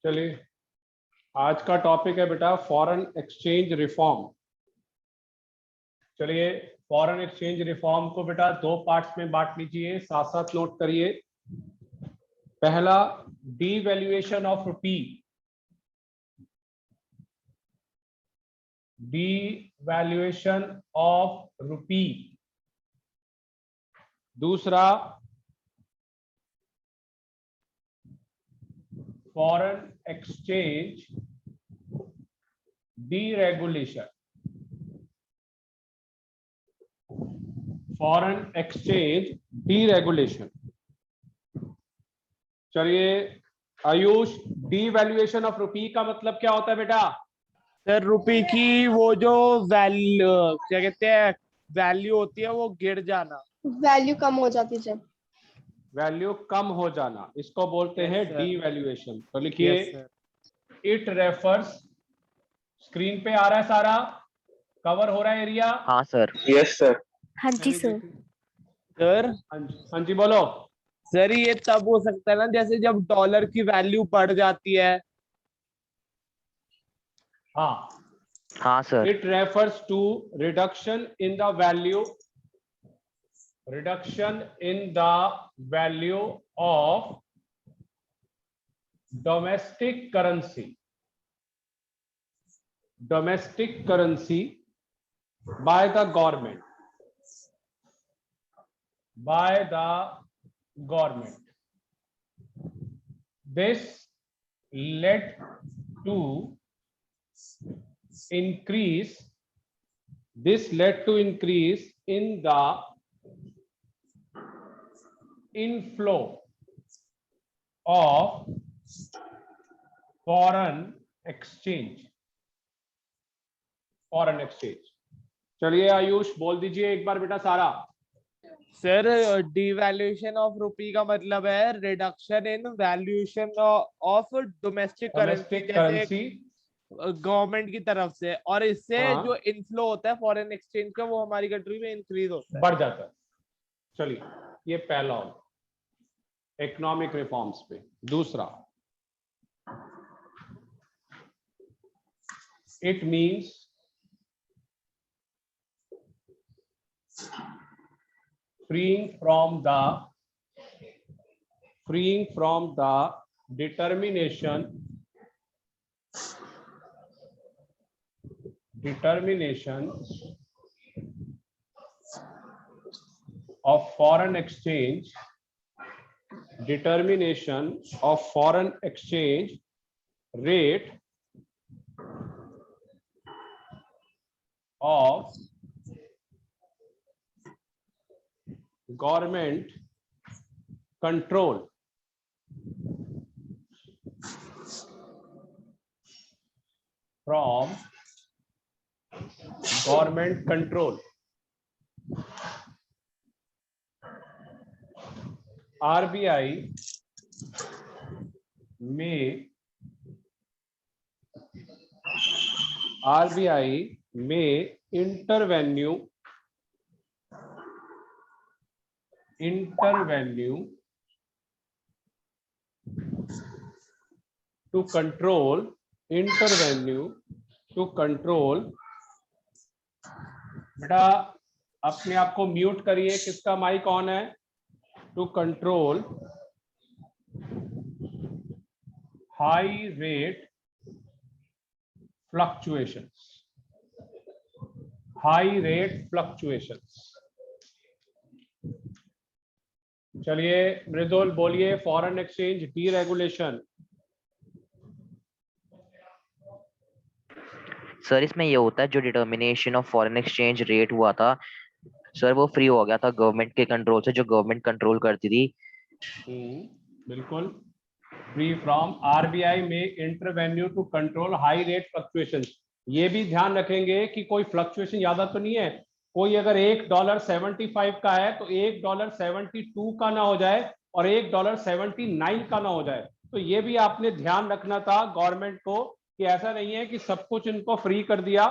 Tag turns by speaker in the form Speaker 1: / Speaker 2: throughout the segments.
Speaker 1: चलिए, आज का टॉपिक है बेटा फॉरेन एक्सचेंज रिफॉर्म। चलिए, फॉरेन एक्सचेंज रिफॉर्म को बेटा दो पार्ट्स में बांट लीजिए, साथ साथ नोट करिए। पहला, devaluation of rupee, devaluation of rupee. दूसरा, foreign exchange deregulation, foreign exchange deregulation. चलिए आयुष, डीवैल्यूएशन ऑफ रुपी का मतलब क्या होता है बेटा?
Speaker 2: सर रुपये की वो जो वैल्यू क्या कहते हैं वैल्यू होती है वो गिर जाना,
Speaker 3: वैल्यू कम हो जाती जब।
Speaker 1: वैल्यू कम हो जाना, इसको बोलते हैं डीवैल्यूएशन। तो लिखिए, इट रेफर्स, स्क्रीन पे आ रहा है सारा, कवर हो रहा है एरिया?
Speaker 4: हाँ सर।
Speaker 5: Yes sir.
Speaker 3: हाँ जी सर।
Speaker 2: सर
Speaker 1: हाँ जी बोलो।
Speaker 2: सर ये तब हो सकता है ना जैसे जब डॉलर की वैल्यू बढ़ जाती है।
Speaker 1: हाँ
Speaker 4: हाँ sir.
Speaker 1: It refers to reduction in the value, reduction in the value of domestic currency, domestic currency by the government, by the government. This led to increase, this led to increase in the inflow of foreign exchange, foreign exchange. चलिए आयुष बोल दीजिए एक बार बेटा सारा।
Speaker 2: Sir devaluation of rupee का मतलब है reduction in valuation of domestic currency government की तरफ से, और इससे जो इनफ्लो होता है फॉरेन एक्सचेंज का वो हमारी कंट्री में इंक्रीज होता है,
Speaker 1: बढ़ जाता है। चलिए, ये पहला इकोनॉमिक रिफॉर्म्स पे। दूसरा, it means freeing from the determination of foreign exchange, determination of foreign exchange rate of government control, from government control, RBI may intervene to control बेटा अपने आप को म्यूट करिए, किसका माइक ऑन है? To control high rate fluctuations, high rate fluctuations. चलिए मृदुल बोलिए, foreign exchange deregulation.
Speaker 4: Sir इसमें ये होता है जो determination of foreign exchange rate हुआ था सर, वो फ्री हो गया था गवर्नमेंट के कंट्रोल से, जो गवर्नमेंट कंट्रोल करती थी।
Speaker 1: बिल्कुल, फ्री फ्रॉम आरबीआई में intervene to control high rate fluctuations. ये भी ध्यान रखेंगे कि कोई फ्लक्चुएशन ज्यादा तो नहीं है, कोई अगर $1.75 का है तो $1.72 का ना हो जाए और $1.79 का ना हो जाए। तो ये भी आपने ध्यान रखना था गवर्नमेंट को कि ऐसा नहीं है कि सब कुछ इनको फ्री कर दिया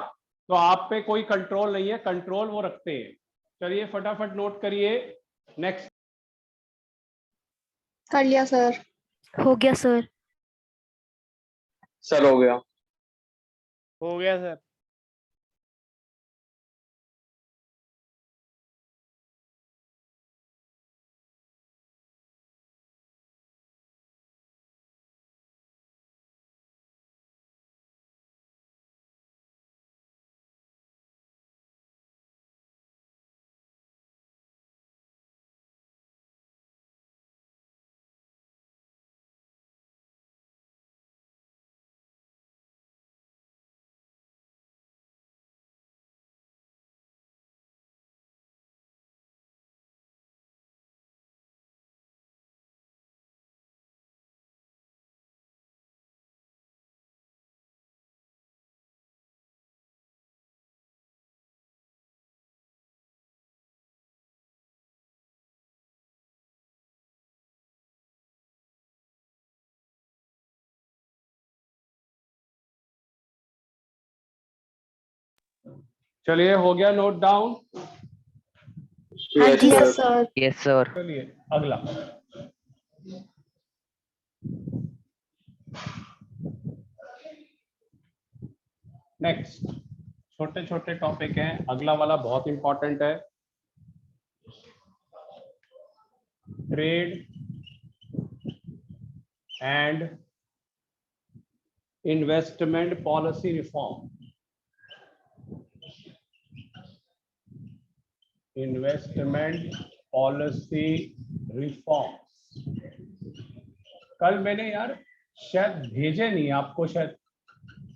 Speaker 1: तो आप पे कोई कंट्रोल नहीं है, कंट्रोल वो रखते हैं। चलिए फटाफट नोट करिए। नेक्स्ट।
Speaker 3: कर लिया सर।
Speaker 6: हो गया सर।
Speaker 5: सर हो गया।
Speaker 2: हो गया सर।
Speaker 1: चलिए हो गया नोट डाउन।
Speaker 3: हाँ
Speaker 5: Yes,
Speaker 3: जी
Speaker 5: sir.
Speaker 3: सर।
Speaker 4: Yes sir.
Speaker 1: चलिए अगला। नेक्स्ट छोटे छोटे टॉपिक हैं, अगला वाला बहुत इंपॉर्टेंट है। Trade and investment policy reform. Investment policy reforms. कल मैंने यार शायद भेजे नहीं आपको, शायद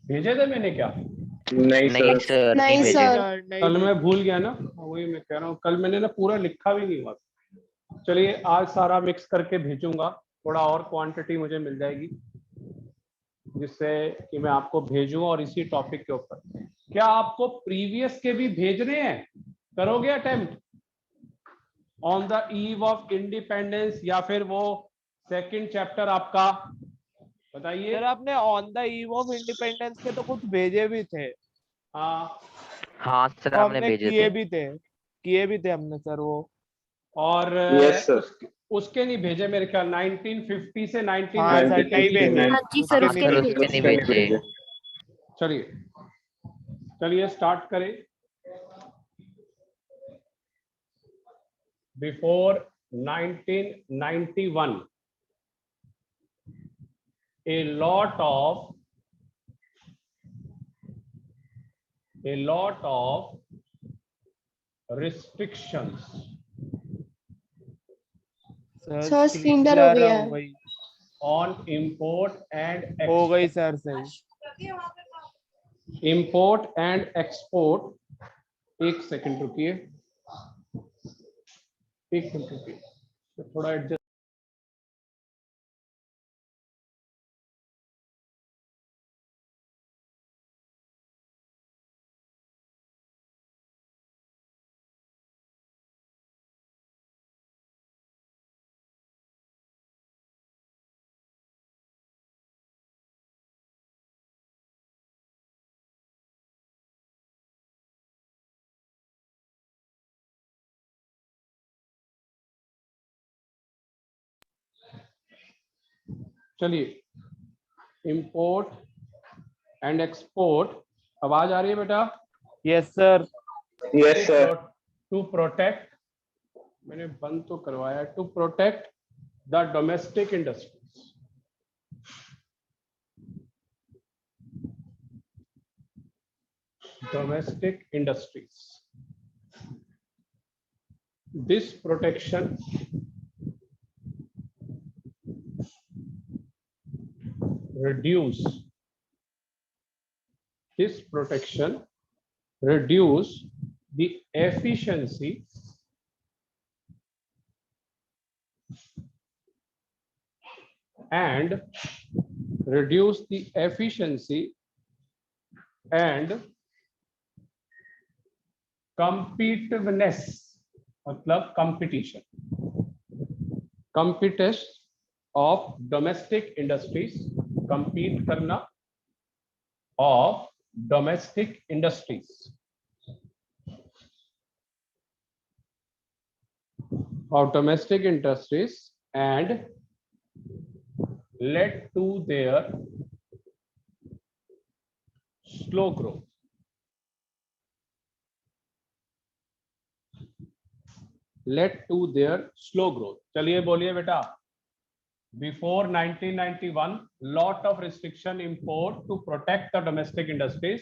Speaker 1: भेजे थे मैंने क्या?
Speaker 5: नहीं
Speaker 4: नहीं
Speaker 5: सर।
Speaker 4: सर, नहीं
Speaker 3: नहीं
Speaker 4: भेजे।
Speaker 3: सर।
Speaker 2: नहीं
Speaker 1: कल मैं
Speaker 2: भेजे।
Speaker 1: भूल गया ना, वही मैं कह रहा हूँ, कल मैंने ना पूरा लिखा भी नहीं हुआ। चलिए आज सारा मिक्स करके भेजूंगा, थोड़ा और क्वांटिटी मुझे मिल जाएगी जिससे कि मैं आपको भेजूं, और इसी टॉपिक के ऊपर। क्या आपको प्रीवियस के भी भेजने हैं? करोगे attempt on the eve of independence, या फिर वो सेकंड चैप्टर आपका, बताइए।
Speaker 2: सर आपने on the eve of independence के तो कुछ भेजे भी थे।
Speaker 1: हाँ,
Speaker 4: हाँ सर,
Speaker 2: वो
Speaker 4: हमने
Speaker 2: हमने
Speaker 4: भेजे
Speaker 2: किए
Speaker 4: थे।
Speaker 2: भी थे, किए भी थे हमने सर वो।
Speaker 1: और
Speaker 5: Yes, sir.
Speaker 1: उसके नहीं भेजे मेरे ख्याल, 1950 से
Speaker 2: हाँ
Speaker 1: 1990
Speaker 2: सर नहीं भेजे।
Speaker 3: हाँ जी सर,
Speaker 4: हाँ
Speaker 3: उसके
Speaker 4: सर,
Speaker 3: नहीं
Speaker 4: उसके
Speaker 3: भेजे।
Speaker 4: नहीं भेजे।
Speaker 1: चलिए चलिए स्टार्ट करें। Before 1991 a lot of restrictions
Speaker 3: sir cylinder हो गया है।
Speaker 2: गई।
Speaker 1: on import and
Speaker 2: हो
Speaker 1: export.
Speaker 2: गई सर सही।
Speaker 1: import and export, एक सेकंड रुकिए, एक मिनट रुकिए, तो थोड़ा एडजस्ट। चलिए इंपोर्ट एंड एक्सपोर्ट, आवाज आ रही है बेटा?
Speaker 2: Yes sir.
Speaker 5: Yes, sir.
Speaker 1: To protect, मैंने बंद तो करवाया, to protect the domestic industries. Domestic industries, this protection reduce the efficiency and competitiveness, मतलब competition of domestic industries, compete करना of domestic industries, and led to their slow growth. Led to their slow growth. चलिए बोलिए बेटा. Before 1991, lot of restriction import to protect the domestic industries.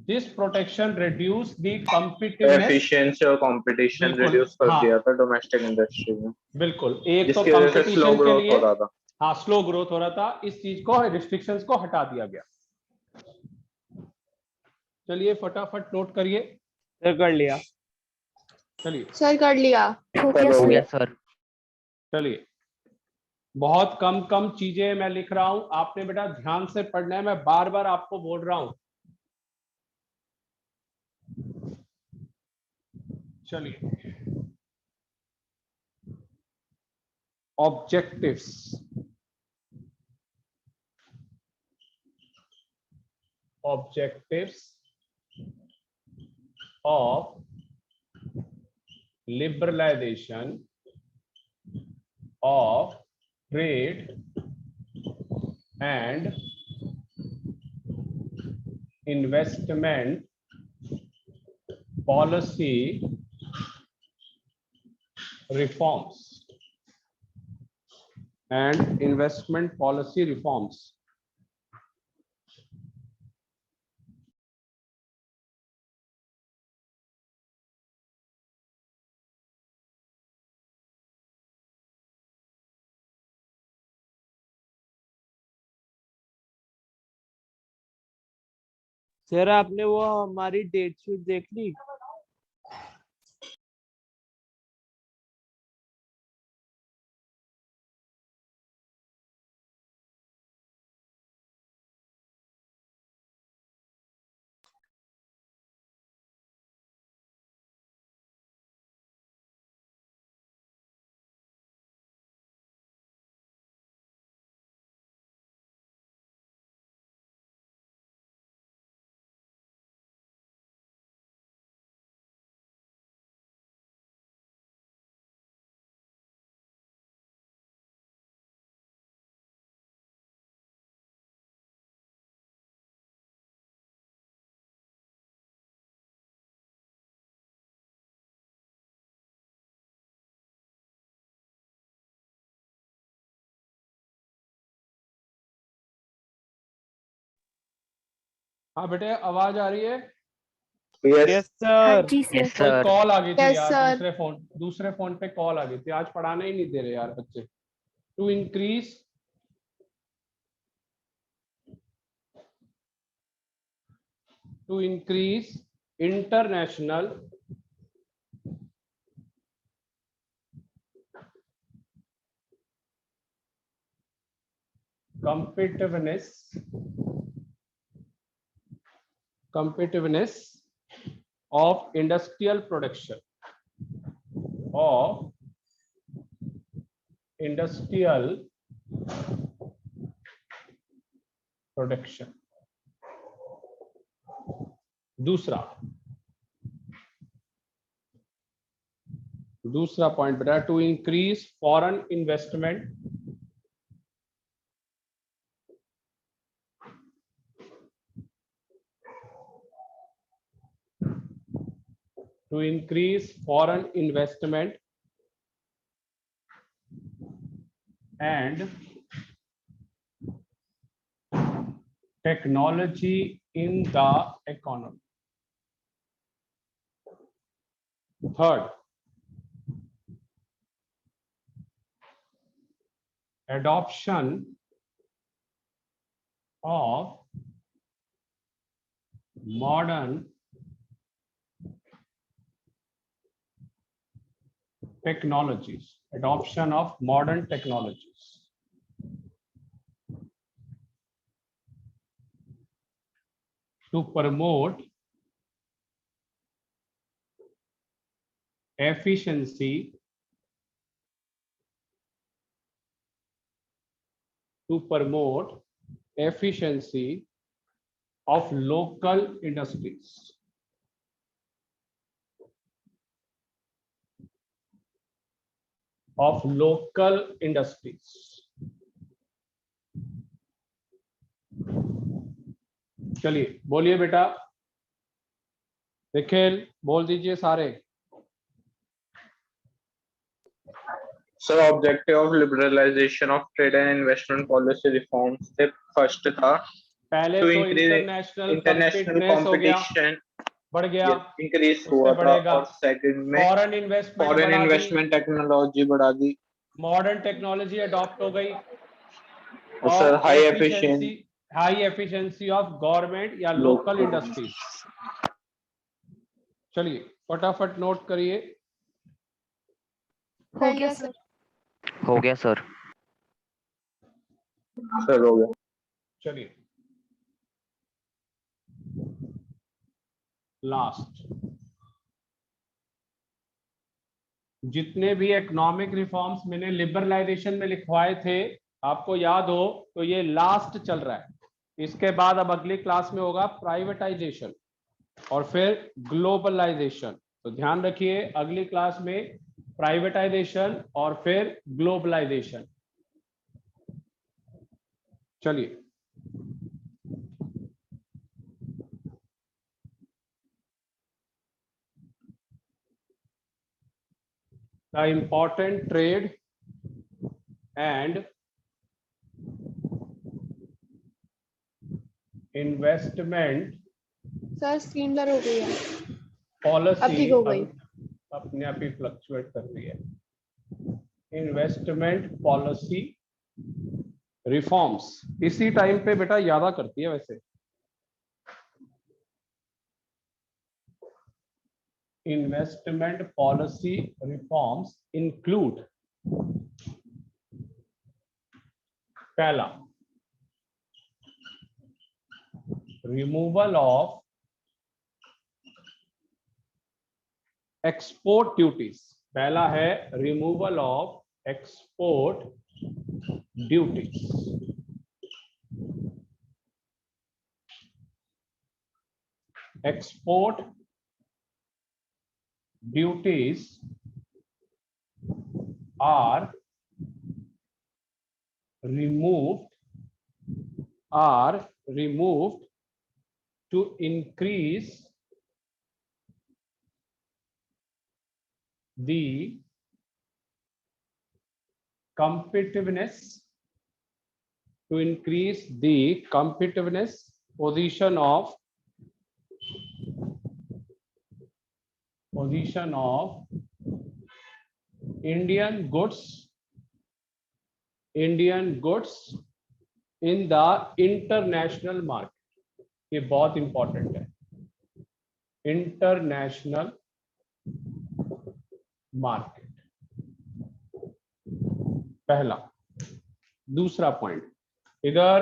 Speaker 1: This protection reduced the competitiveness.
Speaker 5: Efficiency और competition
Speaker 1: बिल्कुल,
Speaker 5: reduce कर
Speaker 1: हाँ,
Speaker 5: दिया था domestic industry में.
Speaker 1: बिल्कुल. एक तो
Speaker 5: जिसकी वजह से slow
Speaker 1: competition के
Speaker 5: growth
Speaker 1: लिए
Speaker 5: हो रहा था.
Speaker 1: हाँ स्लो ग्रोथ हो रहा था. इस चीज को रिस्ट्रिक्शंस को हटा दिया गया. चलिए फटाफट नोट करिए.
Speaker 2: सर कर लिया.
Speaker 1: चलिए
Speaker 3: सर कर लिया.
Speaker 4: हो गया सर.
Speaker 1: चलिए बहुत कम चीजें मैं लिख रहा हूं. आपने बेटा ध्यान से पढ़ना है. मैं बार बार आपको बोल रहा हूं. चलिए objectives. Objectives of liberalization of trade and investment policy reforms and investment policy reforms.
Speaker 2: Sir आपने वो हमारी डेट शीट देख ली?
Speaker 1: हाँ बेटे आवाज आ रही है.
Speaker 5: Yes.
Speaker 2: सर.
Speaker 3: जी
Speaker 4: यस
Speaker 1: कोई
Speaker 4: सर.
Speaker 1: कॉल आ गई थी
Speaker 3: Yes,
Speaker 1: यार.
Speaker 3: sir.
Speaker 1: दूसरे फोन पे कॉल आ गई थी. आज पढ़ाने ही नहीं दे रहे यार बच्चे. To increase international competitiveness of industrial production दूसरा पॉइंट बेटा. To increase foreign investment and technology in the economy. Third, adoption of modern technologies. To promote efficiency of local industries. चलिए बोलिए बेटा, निखिल बोल दीजिए सारे।
Speaker 5: Sir objective of liberalisation of trade and investment policy reforms से first था
Speaker 1: पहले
Speaker 5: to
Speaker 1: तो
Speaker 5: इंक्रीज
Speaker 1: इंटरनेशनल
Speaker 5: इंटरनेशनल
Speaker 1: कॉम्पिटिटनेस हो गया,
Speaker 5: कंपटीशन,
Speaker 1: बढ़ गया,
Speaker 5: इंक्रीज
Speaker 1: उससे
Speaker 5: हुआ था,
Speaker 1: बढ़ेगा।
Speaker 5: और सेकंड में
Speaker 1: फॉरेन इन्वेस्टमेंट
Speaker 5: फॉरेन
Speaker 1: बढ़ा दी,
Speaker 5: इन्वेस्टमेंट टेक्नोलॉजी बढ़ा दी,
Speaker 1: मॉडर्न टेक्नोलॉजी अडॉप्ट हो गई,
Speaker 5: और sir
Speaker 1: high efficiency of government या लोकल इंडस्ट्रीज। चलिए फटाफट नोट करिए।
Speaker 3: हो गया सर।
Speaker 4: हो गया सर।
Speaker 5: सर हो गया।
Speaker 1: चलिए लास्ट, जितने भी इकोनॉमिक रिफॉर्म्स मैंने लिबरलाइजेशन में लिखवाए थे, आपको याद हो तो ये लास्ट चल रहा है। इसके बाद अब अगली क्लास में होगा प्राइवेटाइजेशन और फिर ग्लोबलाइजेशन। तो ध्यान रखिए अगली क्लास में प्राइवेटाइजेशन और फिर ग्लोबलाइजेशन। चलिए the important trade and investment
Speaker 3: sir screen blur हो गई है।
Speaker 1: पॉलिसी
Speaker 3: अब ठीक हो गई।
Speaker 1: अपने आप ही फ्लक्चुएट करती है। इन्वेस्टमेंट पॉलिसी रिफॉर्म्स इसी टाइम पे बेटा यादा करती है वैसे। इन्वेस्टमेंट पॉलिसी रिफॉर्म्स इंक्लूड, पहला रिमूवल ऑफ एक्सपोर्ट ड्यूटीज, पहला है removal of export duties. Export duties are removed to increase the competitiveness position of Indian goods in the international market। ये बहुत इंपॉर्टेंट है, इंटरनेशनल मार्केट, पहला। दूसरा point, इधर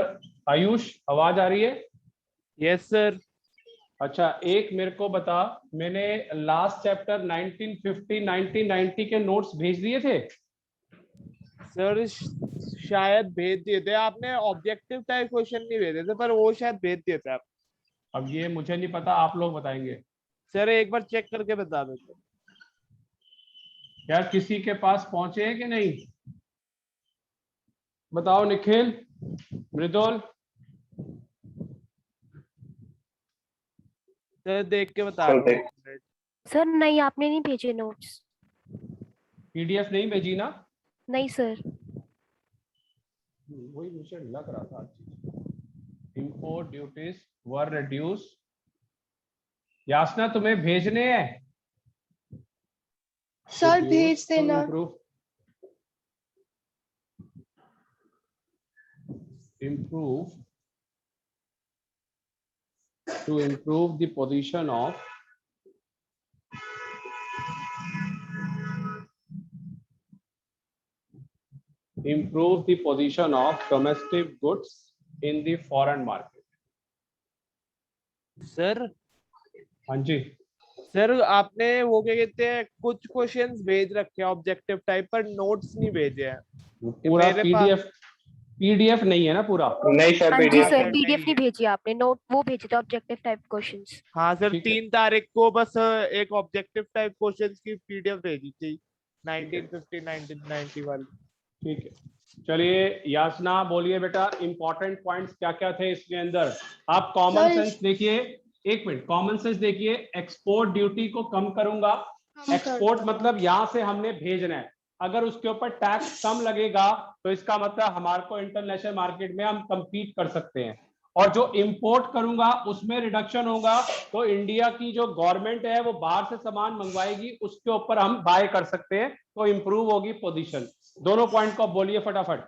Speaker 1: आयुष आवाज आ रही है?
Speaker 2: Yes sir.
Speaker 1: अच्छा एक मेरे को बता, मैंने लास्ट चैप्टर 1950 1990 के नोट्स भेज दिए थे
Speaker 2: सर? शायद भेज दिए थे आपने, ऑब्जेक्टिव टाइप क्वेश्चन नहीं भेजे थे, पर वो शायद भेज दिए थे आप।
Speaker 1: अब ये मुझे नहीं पता, आप लोग बताएंगे।
Speaker 2: सर एक बार चेक करके बता देते।
Speaker 1: क्या किसी के पास पहुंचे हैं कि नहीं? बताओ निखिल, मृदुल।
Speaker 2: सर देख के बता रहा हूं।
Speaker 3: सर नहीं, आपने नहीं भेजे नोट्स।
Speaker 1: पीडीएफ नहीं भेजी ना?
Speaker 3: नहीं सर।
Speaker 1: वही मुझे लग रहा था। इंपोर्ट ड्यूटीज वर रिड्यूस। यासना तुम्हें भेजने हैं?
Speaker 3: सर भेज देना।
Speaker 1: to improve the position of domestic goods in the foreign market।
Speaker 2: Sir
Speaker 1: हाँ जी
Speaker 2: सर, आपने वो क्या कहते हैं, कुछ क्वेश्चंस भेज रखे हैं ऑब्जेक्टिव टाइप, पर नोट्स नहीं भेजे हैं।
Speaker 1: पूरा पीडीएफ नहीं है ना पूरा?
Speaker 5: नहीं सर,
Speaker 3: हाँ जी सर, पीडीएफ नहीं भेजी आपने, नोट वो भेजे थे ऑब्जेक्टिव टाइप क्वेश्चंस।
Speaker 2: हाँ सर, 3 तारीख को बस एक ऑब्जेक्टिव टाइप क्वेश्चंस की पीडीएफ भेजी थी, 1950 1990 वाली।
Speaker 1: ठीक है चलिए यासना बोलिए बेटा, इंपॉर्टेंट पॉइंट्स क्या क्या थे इसके अंदर। आप कॉमन सेंस देखिए, एक मिनट, कॉमन सेंस देखिए। एक्सपोर्ट ड्यूटी को कम करूंगा। एक्सपोर्ट मतलब यहां से हमने भेजना है, अगर उसके ऊपर टैक्स कम लगेगा तो इसका मतलब हमारे को इंटरनेशनल मार्केट में हम compete कर सकते हैं। और जो इंपोर्ट करूंगा उसमें रिडक्शन होगा, तो इंडिया की जो गवर्नमेंट है वो बाहर से सामान मंगवाएगी, उसके ऊपर हम बाय कर सकते हैं, तो इंप्रूव होगी पोजीशन। दोनों पॉइंट को बोलिए फटाफट।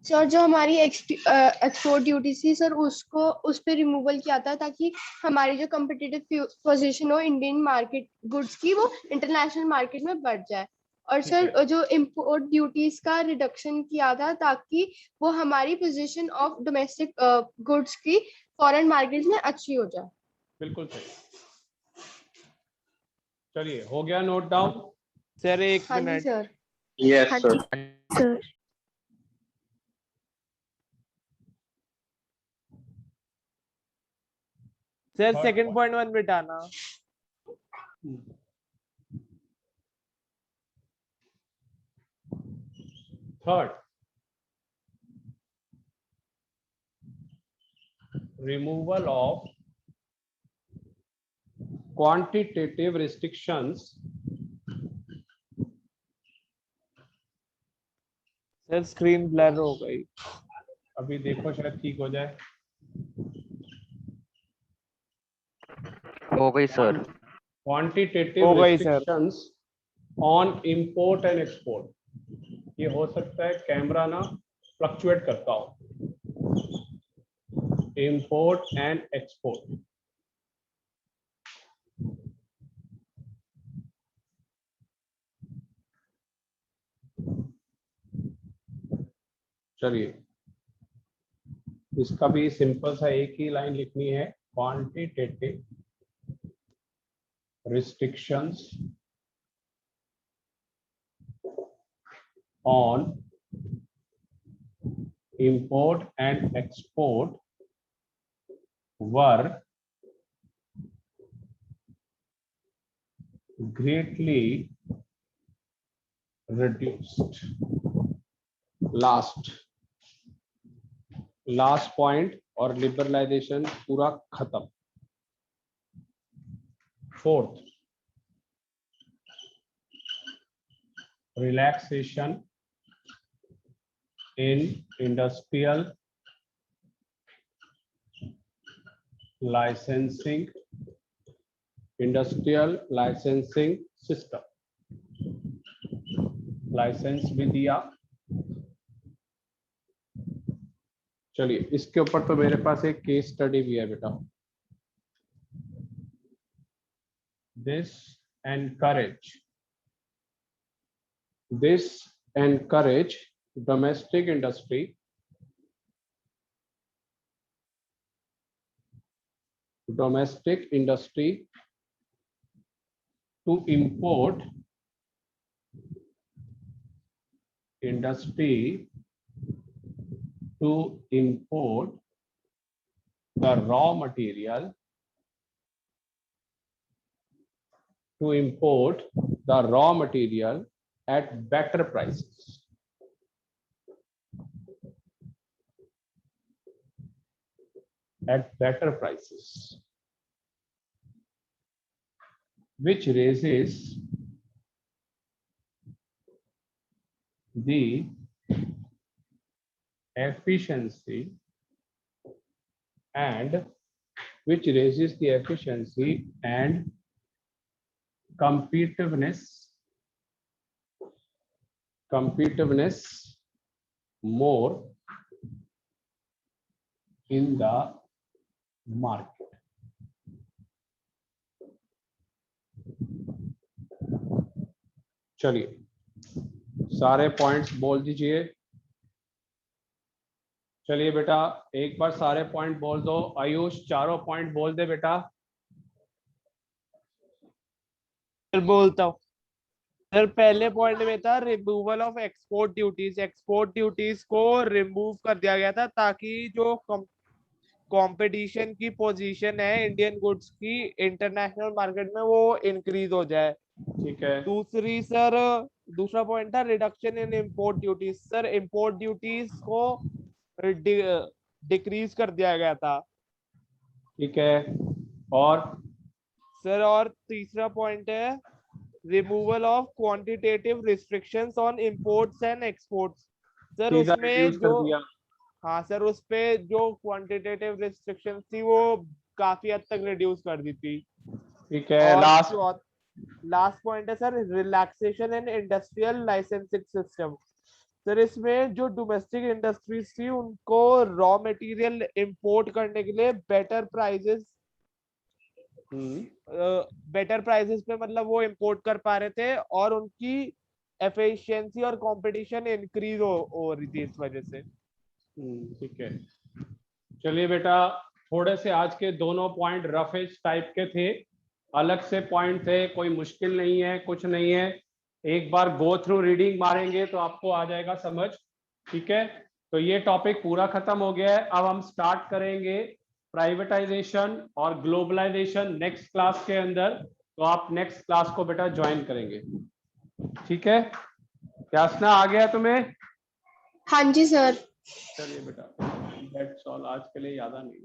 Speaker 6: सर जो हमारी एक्सपोर्ट ड्यूटी थी सर, उसको उस पे रिमूवल किया था ताकि हमारी जो कम्पिटिटिव पोजीशन हो इंडियन मार्केट गुड्स की, वो इंटरनेशनल मार्केट में बढ़ जाए। और सर जो इम्पोर्ट ड्यूटीज का रिडक्शन किया था ताकि वो हमारी पोजीशन ऑफ डोमेस्टिक गुड्स की फॉरेन मार्केट में अच्छी हो जाए।
Speaker 1: बिल्कुल सही। चलिए हो गया नोट डाउन।
Speaker 2: सर एक
Speaker 6: हाँ जी
Speaker 2: मिनट।
Speaker 6: सर।
Speaker 5: Yes,
Speaker 3: हाँ
Speaker 5: sir.
Speaker 3: जी सर।
Speaker 2: सर सेकंड पॉइंट 1 बिटाना।
Speaker 1: Third, removal of quantitative restrictions
Speaker 2: sir screen blur हो गई।
Speaker 1: अभी देखो शायद ठीक हो जाए।
Speaker 4: हो गई सर।
Speaker 1: क्वांटिटेटिव
Speaker 2: हो गई sir.
Speaker 1: restrictions on import and export, ये हो सकता है कैमरा ना फ्लक्चुएट करता हो। इंपोर्ट एंड एक्सपोर्ट, चलिए इसका भी सिंपल सा एक ही लाइन लिखनी है, quantitative restrictions on import and export were greatly reduced. Last point, और लिबरलाइजेशन पूरा खत्म। Fourth, relaxation in industrial licensing system, licence भी दिया। चलिए इसके ऊपर तो मेरे पास एक केस स्टडी भी है बेटा। This encourage domestic industry to import the raw material at better prices. Which raises the efficiency and competitiveness more in the market. चलिए सारे पॉइंट्स बोल दीजिए। चलिए बेटा एक बार सारे पॉइंट बोल दो। आयुष चारों पॉइंट बोल दे बेटा।
Speaker 2: सर बोलता हूँ। सर पहले पॉइंट में था removal of export duties. Export duties को रिमूव कर दिया गया था ताकि जो कंपटीशन की पोजीशन है इंडियन गुड्स की इंटरनेशनल मार्केट में वो इंक्रीज हो जाए।
Speaker 1: ठीक है।
Speaker 2: दूसरी सर दूसरा पॉइंट था reduction in import duties. Sir import duties को डिक्रीज कर दिया गया था।
Speaker 1: ठीक है, और
Speaker 2: सर और तीसरा पॉइंट है removal of quantitative restrictions on imports and exports. Sir
Speaker 1: सीधा
Speaker 2: उसमें
Speaker 1: reduce कर
Speaker 2: जो
Speaker 1: दिया।
Speaker 2: हाँ सर उस पे जो क्वांटिटेटिव रिस्ट्रिक्शंस थी वो काफी हद तक रिड्यूस कर दी थी।
Speaker 1: ठीक है,
Speaker 2: लास्ट पॉइंट है sir relaxation in industrial licensing system. Sir इसमें जो डोमेस्टिक इंडस्ट्रीज थी उनको रॉ मटेरियल इंपोर्ट करने के लिए बेटर प्राइजेस पे मतलब वो इंपोर्ट कर पा रहे थे और उनकी एफिशिएंसी और कंपटीशन इंक्रीज हो रही थी इस वजह से।
Speaker 1: ठीक है, चलिए बेटा, थोड़े से आज के दोनों पॉइंट रफेज टाइप के थे, अलग से पॉइंट थे, कोई मुश्किल नहीं है, कुछ नहीं है। एक बार गो थ्रू रीडिंग मारेंगे तो आपको आ जाएगा समझ। ठीक है, तो ये टॉपिक पूरा खत्म हो गया है। अब हम स्टार्ट करेंगे प्राइवेटाइजेशन और ग्लोबलाइजेशन नेक्स्ट क्लास के अंदर। तो आप नेक्स्ट क्लास को बेटा ज्वाइन करेंगे। ठीक है, यासना आ गया तुम्हें?
Speaker 6: हाँ जी सर।
Speaker 1: चलिए बेटा, दैट्स ऑल, आज के लिए ज्यादा नहीं।